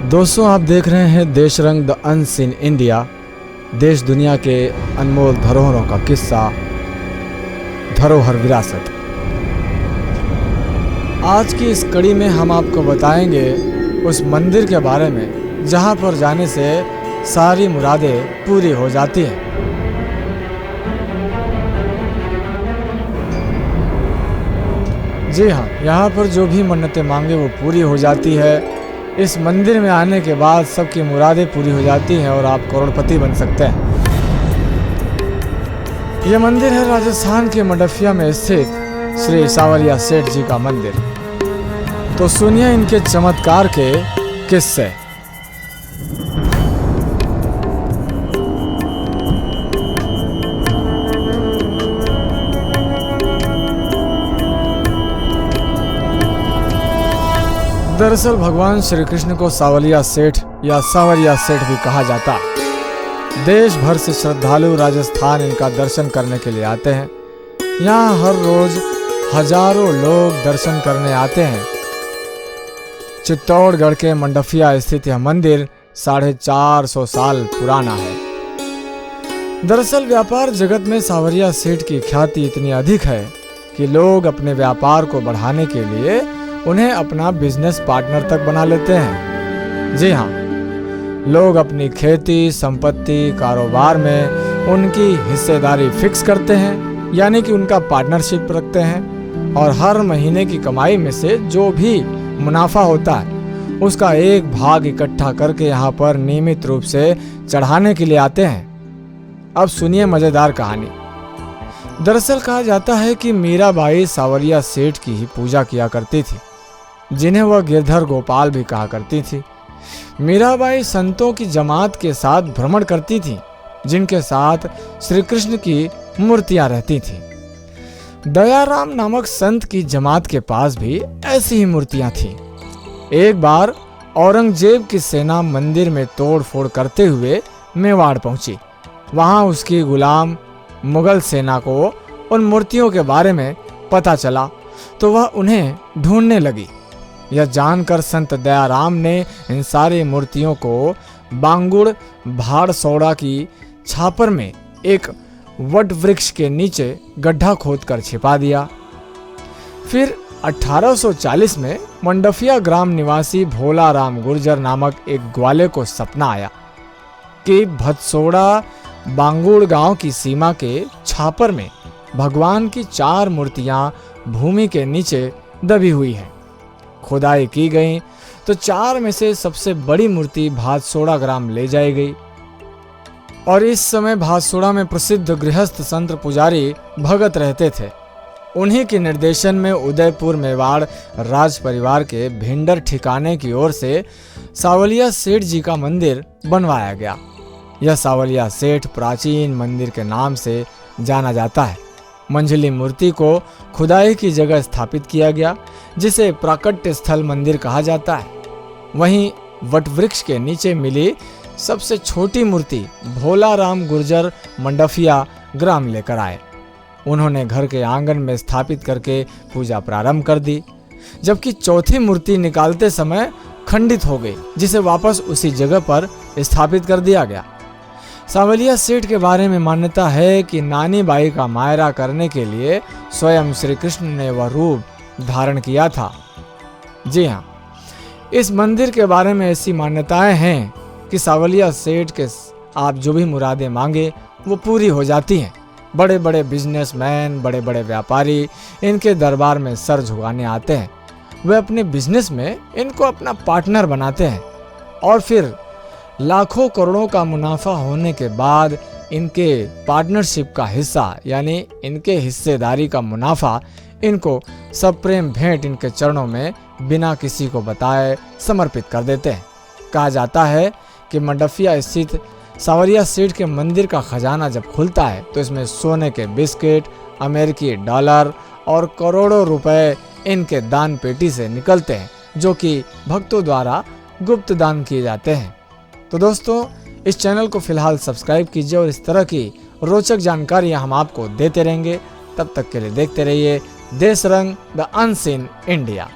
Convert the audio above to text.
दोस्तों, आप देख रहे हैं देश रंग द अनसीन इंडिया। देश दुनिया के अनमोल धरोहरों का किस्सा, धरोहर विरासत। आज की इस कड़ी में हम आपको बताएंगे उस मंदिर के बारे में जहां पर जाने से सारी मुरादें पूरी हो जाती हैं। जी हाँ, यहाँ पर जो भी मन्नतें मांगे वो पूरी हो जाती है। इस मंदिर में आने के बाद सबकी मुरादें पूरी हो जाती हैं और आप करोड़पति बन सकते हैं। ये मंदिर है राजस्थान के मंडफिया में स्थित श्री सावरिया सेठ जी का मंदिर। तो सुनिए इनके चमत्कार के किस्से। दरअसल भगवान श्री कृष्ण को सावलिया सेठ या सावरिया सेठ भी कहा जाता है। देश भर से श्रद्धालु राजस्थान इनका दर्शन करने के लिए आते हैं। यहाँ हर रोज हजारों लोग दर्शन करने आते हैं। चित्तौड़गढ़ के मंडफिया स्थित यह मंदिर 450 साल पुराना है। दरअसल व्यापार जगत में सावरिया सेठ की ख्याति इतनी अधिक है कि लोग अपने व्यापार को बढ़ाने के लिए उन्हें अपना बिजनेस पार्टनर तक बना लेते हैं। जी हाँ, लोग अपनी खेती, संपत्ति, कारोबार में उनकी हिस्सेदारी फिक्स करते हैं, यानी कि उनका पार्टनरशिप रखते हैं और हर महीने की कमाई में से जो भी मुनाफा होता है उसका एक भाग इकट्ठा करके यहाँ पर नियमित रूप से चढ़ाने के लिए आते हैं। अब सुनिए मजेदार कहानी। दरअसल कहा जाता है कि मीराबाई सावरिया सेठ की ही पूजा किया करती थी, जिन्हें वह गिरधर गोपाल भी कहा करती थी। मीराबाई संतों की जमात के साथ भ्रमण करती थी, जिनके साथ श्री कृष्ण की मूर्तियां रहती थीं। दयाराम नामक संत की जमात के पास भी ऐसी ही मूर्तियां थीं। एक बार औरंगजेब की सेना मंदिर में तोड़ फोड़ करते हुए मेवाड़ पहुंची। वहां उसकी गुलाम मुगल सेना को उन मूर्तियों के बारे में पता चला तो वह उन्हें ढूंढने लगी। यह जानकर संत दयाराम ने इन सारी मूर्तियों को बांगुड़ भाड़सौड़ा की छापर में एक वट वृक्ष के नीचे गड्ढा खोदकर छिपा दिया। फिर 1840 में मंडफिया ग्राम निवासी भोला राम गुर्जर नामक एक ग्वाले को सपना आया कि भदसोड़ा बांगुड़ गांव की सीमा के छापर में भगवान की 4 मूर्तियां भूमि के नीचे दबी हुई हैं। खुदाई की गई तो 4 में से सबसे बड़ी मूर्ति भादसोड़ा ग्राम ले जाई गई। और इस समय भादसोड़ा में प्रसिद्ध गृहस्थ संत पुजारी भगत रहते थे। उन्हीं के निर्देशन में उदयपुर मेवाड़ राज परिवार के भिंडर ठिकाने की ओर से सावलिया सेठ जी का मंदिर बनवाया गया। यह सावलिया सेठ प्राचीन मंदिर के नाम से जाना जाता है। मंझली मूर्ति को खुदाई की जगह स्थापित किया गया, जिसे प्राकट्य स्थल मंदिर कहा जाता है। वहीं वटवृक्ष के नीचे मिली सबसे छोटी मूर्ति भोला राम गुर्जर मंडफिया ग्राम लेकर आए। उन्होंने घर के आंगन में स्थापित करके पूजा प्रारंभ कर दी, जबकि चौथी मूर्ति निकालते समय खंडित हो गई, जिसे वापस उसी जगह पर स्थापित कर दिया गया। सावलिया सेठ के बारे में मान्यता है कि नानी बाई का मायरा करने के लिए स्वयं श्री कृष्ण ने वह रूप धारण किया था। जी हाँ, इस मंदिर के बारे में ऐसी मान्यताएं हैं कि सावलिया सेठ के आप जो भी मुरादें मांगे वो पूरी हो जाती हैं। बड़े बड़े बिजनेसमैन, बड़े बड़े व्यापारी इनके दरबार में सर झुकाने आते हैं। वे अपने बिजनेस में इनको अपना पार्टनर बनाते हैं और फिर लाखों करोड़ों का मुनाफा होने के बाद इनके पार्टनरशिप का हिस्सा, यानी इनके हिस्सेदारी का मुनाफा, इनको सप्रेम भेंट इनके चरणों में बिना किसी को बताए समर्पित कर देते हैं। कहा जाता है कि मंडफिया स्थित सावरिया सेठ के मंदिर का खजाना जब खुलता है तो इसमें सोने के बिस्किट, अमेरिकी डॉलर और करोड़ों रुपए इनके दान पेटी से निकलते हैं, जो कि भक्तों द्वारा गुप्त दान किए जाते हैं। तो दोस्तों, इस चैनल को फिलहाल सब्सक्राइब कीजिए और इस तरह की रोचक जानकारियां हम आपको देते रहेंगे। तब तक के लिए देखते रहिए देश रंग द अनसीन इंडिया।